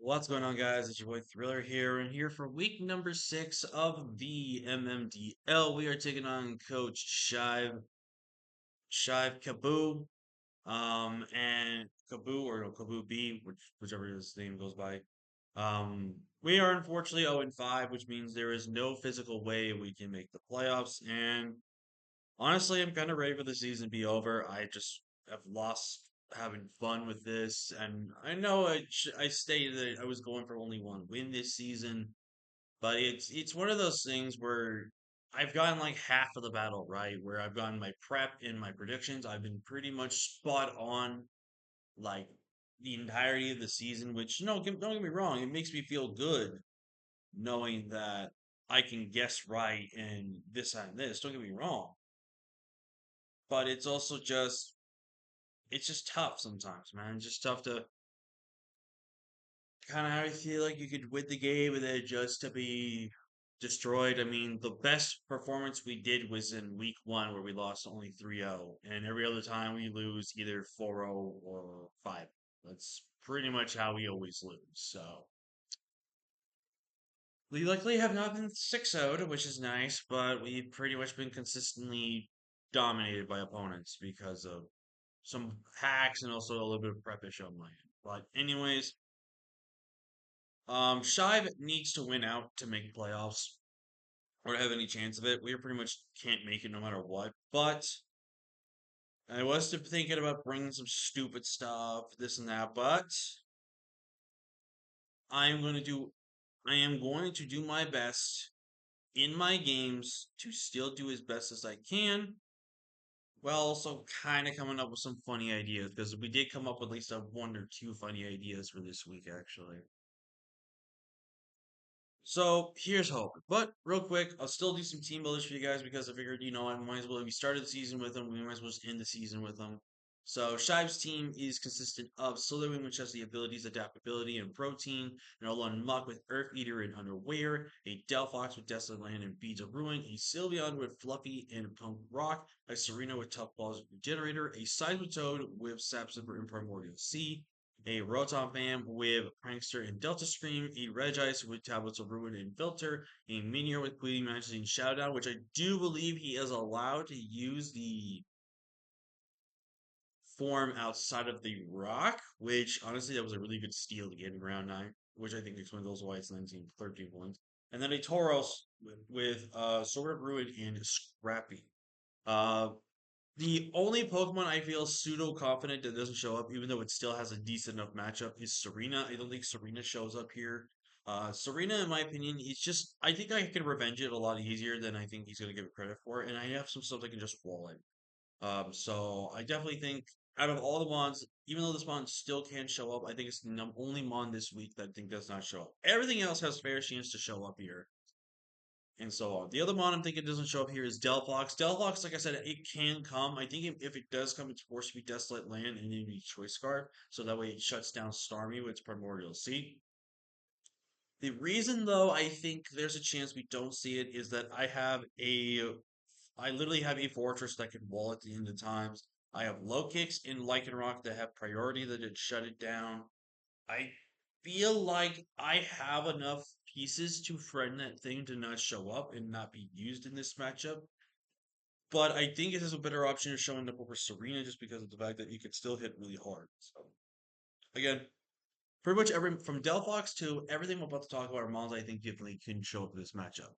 What's going on, guys? It's your boy Thriller here, and here for week number 6 of the MMDL. We are taking on Coach Shive Kaboo, and Kaboo or no, Kaboo B, whichever his name goes by. We are unfortunately 0 and 5, which means there is no physical way we can make the playoffs. And honestly, I'm kind of ready for the season to be over. I just have lost having fun with this, and I know I stated that I was going for only one win this season, but it's one of those things where I've gotten like half of the battle right, where I've gotten my prep and my predictions. I've been pretty much spot on, like the entirety of the season. Which no, don't get me wrong, it makes me feel good knowing that I can guess right and this and this. Don't get me wrong, but it's just tough sometimes, man. It's just tough to kind of how I feel like you could win the game and then just to be destroyed. I mean, the best performance we did was in week one where we lost only 3-0, and every other time we lose either 4-0 or 5. That's pretty much how we always lose. So we luckily have not been 6-0, which is nice, but we've pretty much been consistently dominated by opponents because of some hacks and also a little bit of prepish on my end. But anyways, Shive needs to win out to make playoffs or have any chance of it. We pretty much can't make it no matter what. But I was thinking about bringing some stupid stuff, this and that. But I am going to do, I am going to do my best in my games to still do as best as I can, while also kind of coming up with some funny ideas because we did come up with at least a one or two funny ideas for this week actually. So here's hoping. But real quick, I'll still do some team builders for you guys because I figured, I might as well. We started the season with them. We might as well just end the season with them. So Shive's team is consistent of Slitherwing, which has the abilities Adaptability and Protein, and Alolan Muck with Earth Eater and Underwear, a Delphox with Desolate Land and Beads of Ruin, a Sylveon with Fluffy and Punk Rock, a Serena with Tough Balls Regenerator, a Toad with Sap Slipper and Primordial Sea, a Rotom Fam with Prankster and Delta Scream, a Regice with Tablets of Ruin and Filter, a Minior with Queen Majesty and Showdown, which I do believe he is allowed to use the form outside of the rock, which honestly that was a really good steal to get in round 9, which I think explains also why it's 19, 13 points. And then a Tauros with Sword of Ruin and Scrappy. Uh, the only Pokemon I feel pseudo confident that doesn't show up, even though it still has a decent enough matchup, is Serena. I don't think Serena shows up here. Serena, in my opinion, is just I think I can revenge it a lot easier than I think he's gonna give it credit for, and I have some stuff I can just wall in. So I definitely think out of all the mons, even though this mon still can show up, I think it's the only mon this week that I think does not show up. Everything else has fair chance to show up here and so on. The other mon I'm thinking doesn't show up here is Delphox. Delphox, like I said, it can come. I think if it does come, it's forced to be Desolate Land and then be Choice Scarf, so that way it shuts down Starmie with its Primordial Sea. The reason, though, I think there's a chance we don't see it is that I literally have a fortress that can wall at the end of times. I have low kicks in Lycanroc that have priority that it shut it down. I feel like I have enough pieces to friend that thing to not show up and not be used in this matchup. But I think it is a better option of showing up over Serena just because of the fact that you can still hit really hard. So again, pretty much every from Delphox to everything I'm about to talk about are mons I think definitely can show up in this matchup.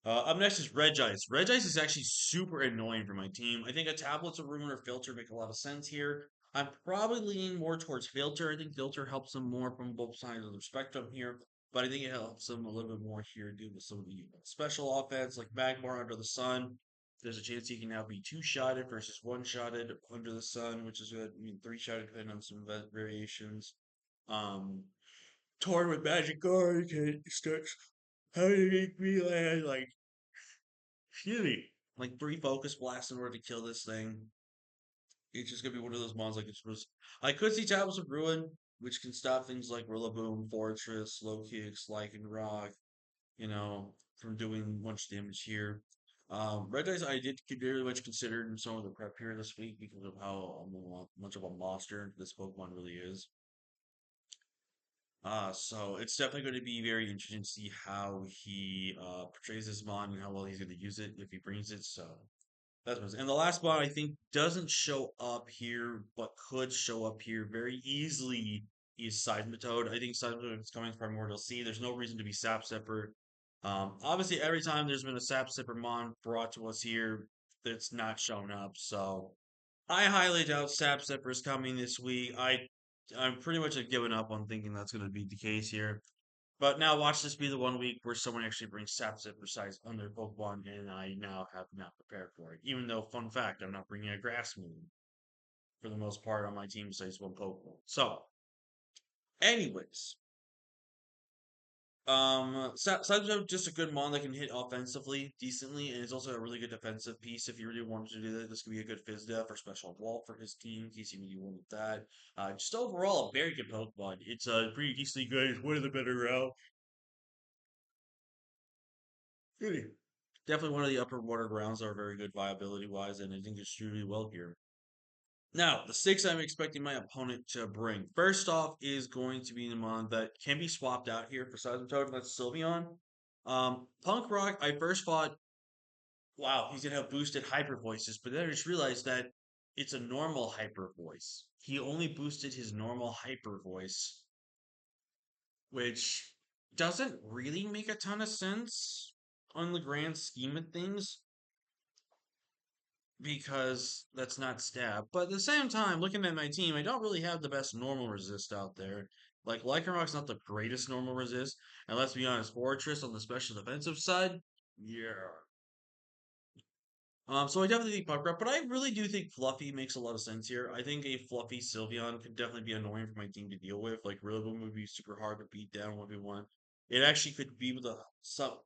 Up next is Regice. Regice is actually super annoying for my team. I think a Tablets of Ruin or Filter make a lot of sense here. I'm probably leaning more towards Filter. I think Filter helps them more from both sides of the spectrum here, but I think it helps them a little bit more here due to some of the special offense like Magmar Under the Sun. There's a chance he can now be two-shotted versus one-shotted Under the Sun, which is good. I mean, three-shotted depending on some variations. Um, Torn with Magic Guard, can start how do you make me land like excuse me, like three focus blasts in order to kill this thing. It's just gonna be one of those mons like it's supposed. I could see Tablets of Ruin, which can stop things like Rillaboom, Fortress, Low Kicks, Lycan Rock, from doing much damage here. Red Dice I did very much consider in some of the prep here this week because of how much of a monster this Pokemon really is. So it's definitely going to be very interesting to see how he portrays this mod and how well he's going to use it if he brings it. So that's what. And the last mod I think doesn't show up here, but could show up here very easily is Seismitoad. I think Seismitoad is coming from Primordial Sea. There's no reason to be Sap Sipper. Obviously, every time there's been a Sap Sipper mon brought to us here, that's not shown up. So I highly doubt Sap Sipper is coming this week. I'm pretty much have given up on thinking that's going to be the case here. But now watch this be the one week where someone actually brings Sap Zipper size on their Pokemon, and I now have not prepared for it. Even though, fun fact, I'm not bringing a Grass Moon for the most part on my team besides one Pokemon. So, anyways, Sideshow just a good mon that can hit offensively decently, and it's also a really good defensive piece. If you really wanted to do that, this could be a good Fizz Def or Special Wall for his team in case you really wanted that. Just overall, a very good Pokemon. It's pretty decently good. It's one of the better really, definitely one of the upper water grounds that are very good viability wise, and I think it's really well here. Now, the six I'm expecting my opponent to bring. First off is going to be the mon that can be swapped out here for Seismitoad, and that's Sylveon. Punk Rock, I first thought, wow, he's gonna have boosted hyper voices, but then I just realized that it's a normal hyper voice. He only boosted his normal hyper voice, which doesn't really make a ton of sense on the grand scheme of things because that's not stab. But at the same time, looking at my team, I don't really have the best normal resist out there. Like Lycanroc's not the greatest normal resist, and let's be honest, Fortress on the special defensive side, yeah. So I definitely think Puck Rep, but I really do think Fluffy makes a lot of sense here. I think a Fluffy Sylveon could definitely be annoying for my team to deal with. Like Rillaboom would be super hard to beat down 1v1. It actually could be with a sub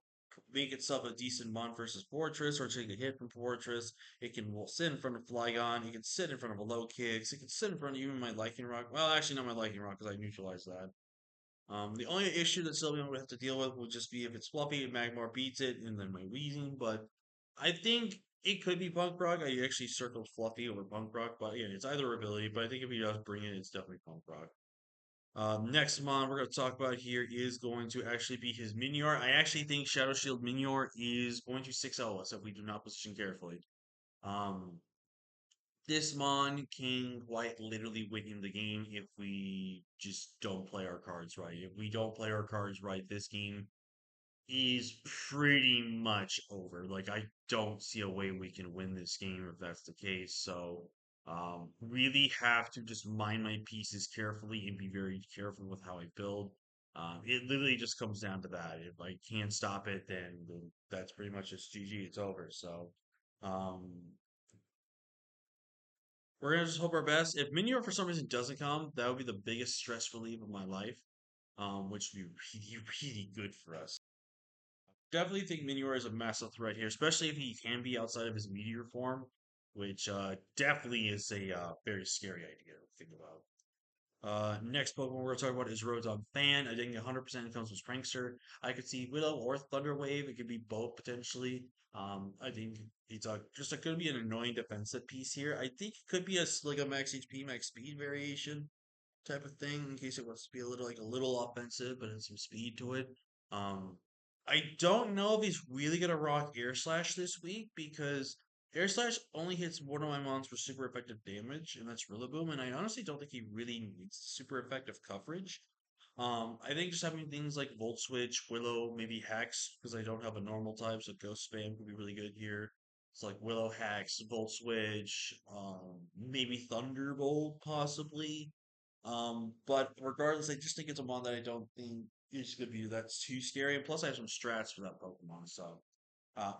make itself a decent mon versus Fortress, or take a hit from Fortress. It can will sit in front of Flygon. It can sit in front of a low kicks. It can sit in front of even my Lightning Rock. Well, actually, not my Lightning Rock because I neutralized that. The only issue that Sylveon would have to deal with would just be if it's fluffy and Magmar beats it, and then my Weezing. But I think it could be Punk Rock. I actually circled Fluffy over Punk Rock, but yeah, it's either ability. But I think if he does bring it, it's definitely Punk Rock. Next mon we're going to talk about here is going to actually be his Minior. I actually think Shadow Shield Minior is going to 6-0 us if we do not position carefully. Um, this mon can quite literally win the game if we just don't play our cards right. If we don't play our cards right, this game is pretty much over. Like I don't see a way we can win this game if that's the case. So really have to just mind my pieces carefully and be very careful with how I build. It literally just comes down to that. If I can't stop it, then that's pretty much just GG. It's over. So um, we're gonna just hope our best. If Minior for some reason doesn't come, that would be the biggest stress relief of my life. Which would be really, really good for us. Definitely think Minior is a massive threat here, especially if he can be outside of his meteor form, which definitely is a very scary idea to think about. Next Pokemon we're going to talk about is Rotom Fan. I think 100% comes with Prankster. I could see Willow or Thunder Wave. It could be both potentially. I think it's just going to be an annoying defensive piece here. I think it could be like a max HP, max speed variation type of thing in case it wants to be a little offensive, but has some speed to it. Um, I don't know if he's really gonna rock Air Slash this week because Air Slash only hits one of my mons for super effective damage, and that's Rillaboom, and I honestly don't think he really needs super effective coverage. I think just having things like Volt Switch, Willow, maybe Hex, because I don't have a normal type, so Ghost Spam could be really good here. It's like Willow Hex, Volt Switch, maybe Thunderbolt possibly. But regardless, I just think it's a mon that I don't think is going to be that's too scary. And plus, I have some strats for that Pokemon. So,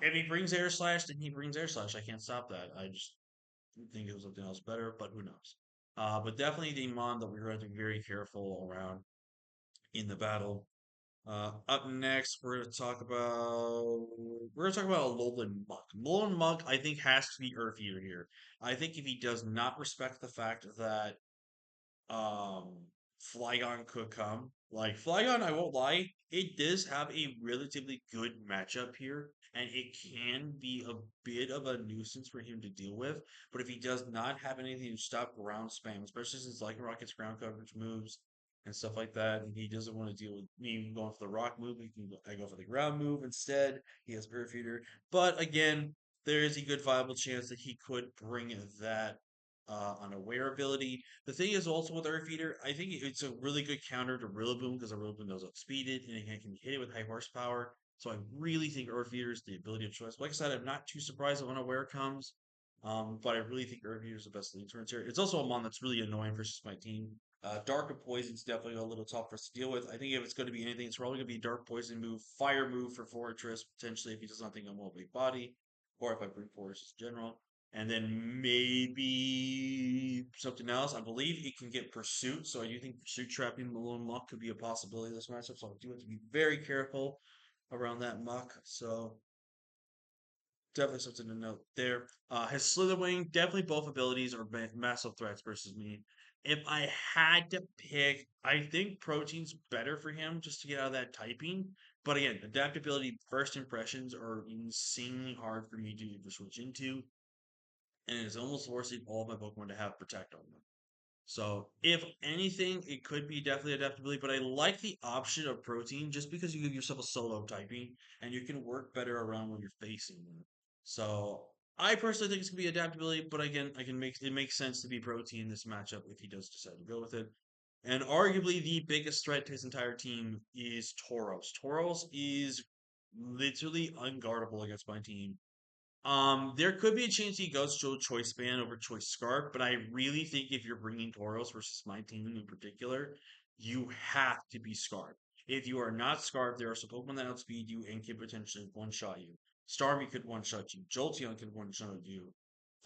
if he brings Air Slash, then he brings Air Slash. I can't stop that. I just think it was something else better, but who knows? But definitely the mon that we're going to be very careful around in the battle. Up next, we're gonna talk about a Alolan Muck. Alolan Muck, I think, has to be Earth Eater here. I think if he does not respect the fact that um Flygon could come. Like Flygon, I won't lie, it does have a relatively good matchup here, and it can be a bit of a nuisance for him to deal with. But if he does not have anything to stop ground spam, especially since Lycanroc gets ground coverage moves, and stuff like that. And he doesn't want to deal with me going for the rock move. I go for the ground move instead. He has Earth Eater. But again, there is a good viable chance that he could bring that unaware ability. The thing is also with Earth Eater, I think it's a really good counter to Rillaboom because Rillaboom knows outspeed it and it can hit it with high horsepower. So I really think Earth Eater is the ability of choice. Like I said, I'm not too surprised when Unaware comes. But I really think Earth Eater is the best lead turns here. It's also a mon that's really annoying versus my team. Dark and Poison's definitely a little tough for us to deal with. I think if it's going to be anything, it's probably going to be Dark Poison move, Fire move for Fortress, potentially if he does not think I'm a big body, or if I bring Fortress in general. And then maybe something else. I believe he can get Pursuit, so I do think Pursuit trapping Malone Muck could be a possibility in this matchup. So I do have to be very careful around that Muck. So definitely something to note there. His Slitherwing, definitely both abilities are massive threats versus me. If I had to pick, I think Protein's better for him just to get out of that typing. But again, adaptability, first impressions are insanely hard for me to switch into, and it's almost forcing all of my Pokemon to have Protect on them. So, if anything, it could be definitely adaptability, but I like the option of protein just because you give yourself a solo typing and you can work better around when you're facing them. So, I personally think it's gonna be adaptability, but again, I can make it makes sense to be protein in this matchup if he does decide to go with it. And arguably the biggest threat to his entire team is Tauros. Tauros is literally unguardable against my team. There could be a chance he goes to a choice band over choice scarf, but I really think if you're bringing Tauros versus my team in particular, you have to be scarfed. If you are not scarfed, there are some Pokemon that outspeed you and can potentially one shot you. Starmie could one shot you. Jolteon could one shot you.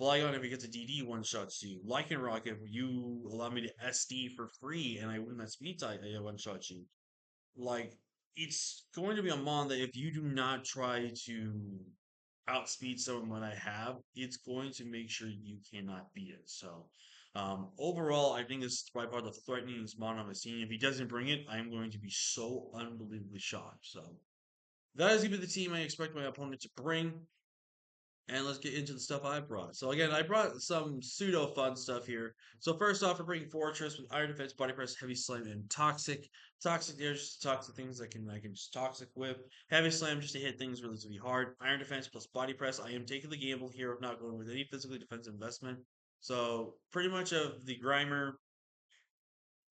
Flygon, if he gets a DD, one shots you. Lycanroc, if you allow me to SD for free and I win that speed type, I one shot you. Like, it's going to be a mon that if you do not try to outspeed someone I have, it's going to make sure you cannot beat it. So, overall, I think this is by far the threateningest mon on the scene. If he doesn't bring it, I'm going to be so unbelievably shocked. So, that is going to be the team I expect my opponent to bring. And let's get into the stuff I brought. So again, I brought some pseudo fun stuff here. So first off, we're bringing Fortress with Iron Defense, Body Press, Heavy Slam, and Toxic. Toxic, there's just toxic things I can just Toxic Whip. Heavy Slam just to hit things relatively hard. Iron Defense plus Body Press. I am taking the gamble here of not going with any physically defensive investment. So pretty much of the Grimer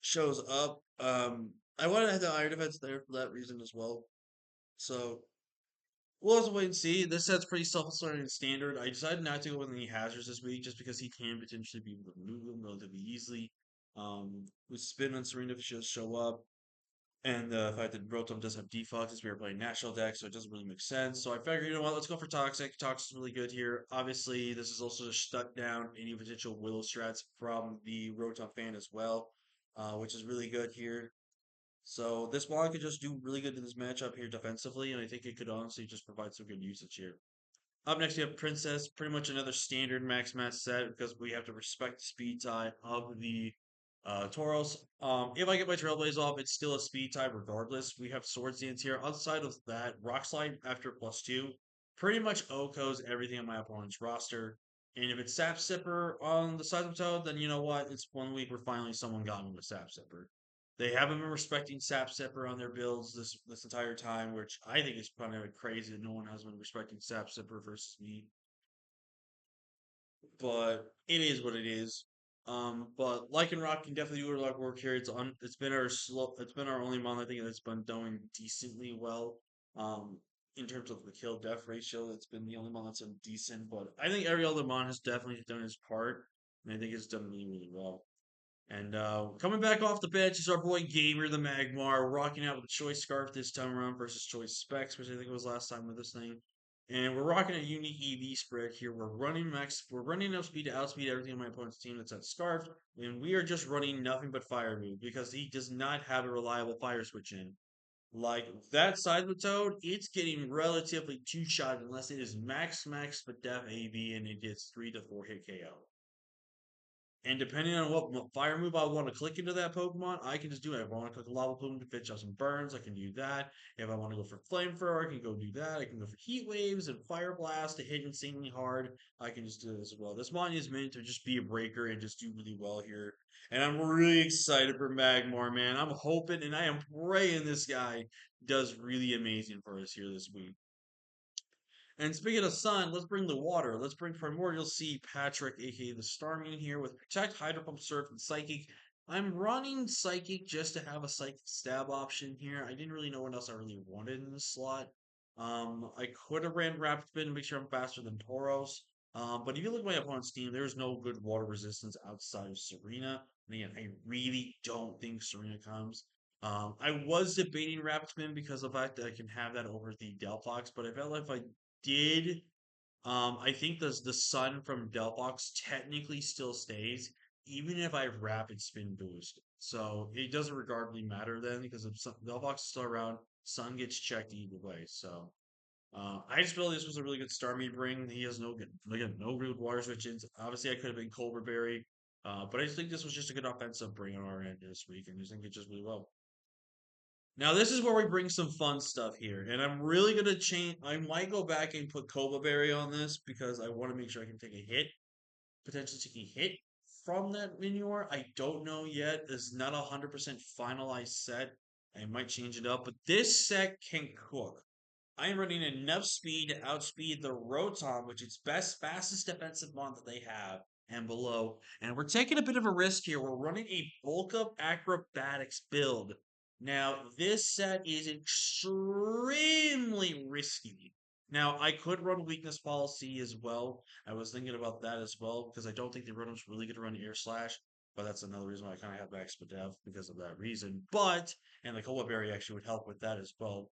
shows up. I wanted to have the Iron Defense there for that reason as well. So we'll have to wait and see. This set's pretty self-starting and standard. I decided not to go with any hazards this week just because he can potentially be able to remove them relatively easily. With Spin on Serena just show up. And the fact that Rotom does have Defog since we were playing National Deck, so it doesn't really make sense. So I figured, you know what, let's go for Toxic. Toxic's really good here. Obviously, this is also just shut down any potential Willow strats from the Rotom fan as well, which is really good here. So this one could just do really good in this matchup here defensively, and I think it could honestly just provide some good usage here. Up next, we have Princess, pretty much another standard max match set because we have to respect the speed tie of the Tauros. If I get my Trailblaze off, it's still a speed tie regardless. We have Swords Dance here. Outside of that, Rock Slide after +2 pretty much OHKOs everything on my opponent's roster. And if it's Sap Sipper on the side of Toad, then you know what? It's 1 week where finally someone got me with Sap Sipper. They haven't been respecting Sap Sipper on their builds this entire time, which I think is kind of crazy that no one has been respecting Sap Sipper versus me. But it is what it is. But Lycanroc can definitely do a lot of work here. It's been our slow. It's been our only month I think that's been doing decently well. Um, in terms of the kill death ratio, it's been the only one that's been decent. But I think every other mon has definitely done his part, and I think it's done really well. And coming back off the bench is our boy Gamer the Magmar, rocking out with a Choice Scarf this time around versus Choice Specs, which I think was last time with this thing. And we're rocking a unique EV spread here. We're running enough speed to outspeed everything on my opponent's team that's at Scarf, and we are just running nothing but Fire move because he does not have a reliable Fire switch in. Like that side with Toad, it's getting relatively two shot unless it is max but def AB and it gets 3 to 4 hit KO. And depending on what fire move I want to click into that Pokemon, I can just do it. If I want to click a Lava Plume to finish off some burns, I can do that. If I want to go for Flamethrower, I can go do that. I can go for Heat Waves and Fire Blast to hit insanely hard. I can just do this as well. This Mon is meant to just be a breaker and just do really well here. And I'm really excited for Magmar, man. I'm hoping and I am praying this guy does really amazing for us here this week. And speaking of sun, let's bring the water. Let's bring Primordial Sea Patrick, aka the Starmie, here with Protect, Hydro Pump, Surf, and Psychic. I'm running Psychic just to have a Psychic stab option here. I didn't really know what else I really wanted in this slot. I could have ran Rapid Spin to make sure I'm faster than Tauros. But if you look at my opponent's team, there's no good water resistance outside of Serena. And again, I really don't think Serena comes. I was debating Rapid Spin because of the fact that I can have that over the Delphox, but I felt like if I did. I think the sun from Delphox technically still stays, even if I rapid spin boost. So it doesn't regardless matter then because if Delphox is still around, sun gets checked either way. So I just feel this was a really good Starmie bring. He has no good, again, no real water switches. Obviously, I could have been Culver Berry, but I just think this was just a good offensive bring on our end this week, and I just think it just really well. Now this is where we bring some fun stuff here, and I'm really gonna change. I might go back and put Cobra Berry on this because I want to make sure I can take a hit, potentially take a hit from that Minior. I don't know yet. It's not 100% finalized set. I might change it up, but this set can cook. I am running enough speed to outspeed the Rotom, which is fastest defensive mon that they have, and below. And we're taking a bit of a risk here. We're running a bulk up acrobatics build. Now, this set is extremely risky. Now, I could run weakness policy as well. I was thinking about that as well because I don't think the Rotom's really going to run air slash. But that's another reason why I kind of have Max Dev because of that reason. But, and the Cola Berry actually would help with that as well.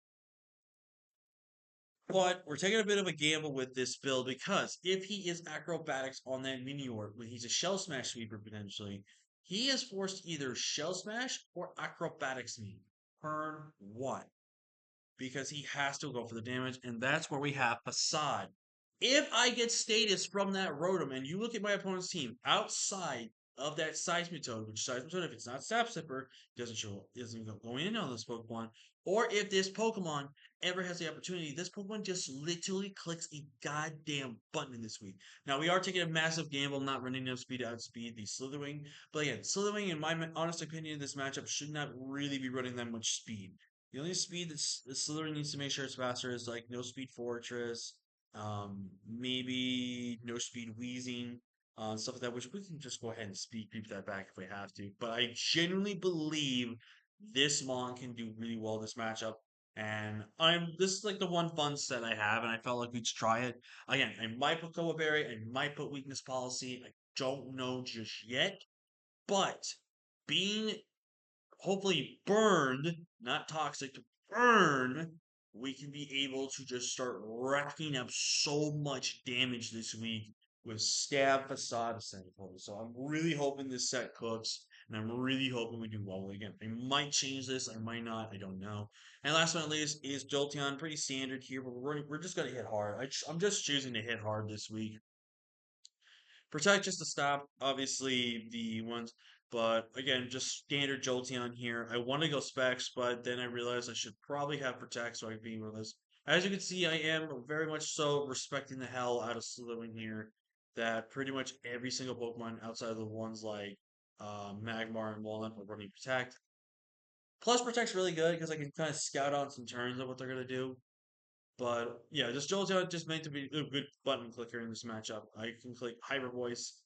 But we're taking a bit of a gamble with this build because if he is acrobatics on that Minior, when he's a Shell Smash sweeper potentially, he is forced to either Shell Smash or acrobatics me turn one because he has to go for the damage, and that's where we have Facade. If I get status from that Rotom, and you look at my opponent's team outside of that Seismitoad, which Seismitoad, if it's not Sap Sipper, doesn't show, isn't going in on this Pokemon, or if this Pokemon ever has the opportunity, this Pokemon just literally clicks a goddamn button this week. Now, we are taking a massive gamble, not running enough speed to outspeed the Slitherwing, but again, Slitherwing, in my honest opinion, this matchup should not really be running that much speed. The only speed that Slytherin needs to make sure it's faster is like no speed fortress, maybe no speed wheezing, stuff like that, which we can just go ahead and speed creep that back if we have to. But I genuinely believe this Mon can do really well in this matchup. And this is like the one fun set I have, and I felt like we'd try it. Again, I might put Koa Berry, I might put weakness policy. I don't know just yet. But being hopefully burned, not toxic, to burn, we can be able to just start racking up so much damage this week with Stab Facade essentially. So I'm really hoping this set cooks, and I'm really hoping we do well again. I might change this, I might not, I don't know. And last but not least is Jolteon, pretty standard here, but we're just gonna hit hard. I'm just choosing to hit hard this week. Protect just to stop, obviously, the ones. But again, just standard Jolteon here. I want to go specs, but then I realized I should probably have Protect so I can be with this. As you can see, I am very much so respecting the hell out of Slytherin here. That pretty much every single Pokemon outside of the ones like Magmar and Walnut are running Protect. Plus, Protect's really good because I can kind of scout out some turns of what they're going to do. But yeah, just JoJo just meant to be a good button clicker in this matchup. I can click Hyper Voice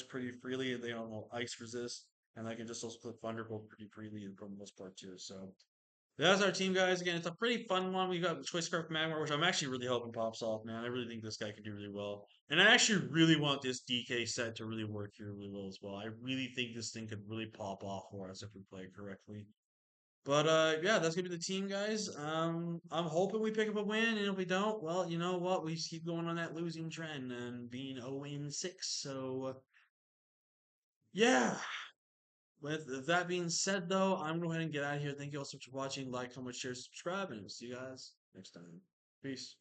pretty freely, and they don't know Ice Resist, and I can just also click Thunderbolt pretty freely for the most part too. So that's our team, guys. Again, it's a pretty fun one. We got Choice Scarf Magmar, which I'm actually really hoping pops off, man. I really think this guy can do really well. And I actually really want this DK set to really work here really well as well. I really think this thing could really pop off for us if we play it correctly. But yeah, that's gonna be the team, guys. I'm hoping we pick up a win, and if we don't, well, you know what? We just keep going on that losing trend and being 0-6. So yeah. With that being said, though, I'm gonna go ahead and get out of here. Thank you all so much for watching. Like, comment, share, subscribe, and see you guys next time. Peace.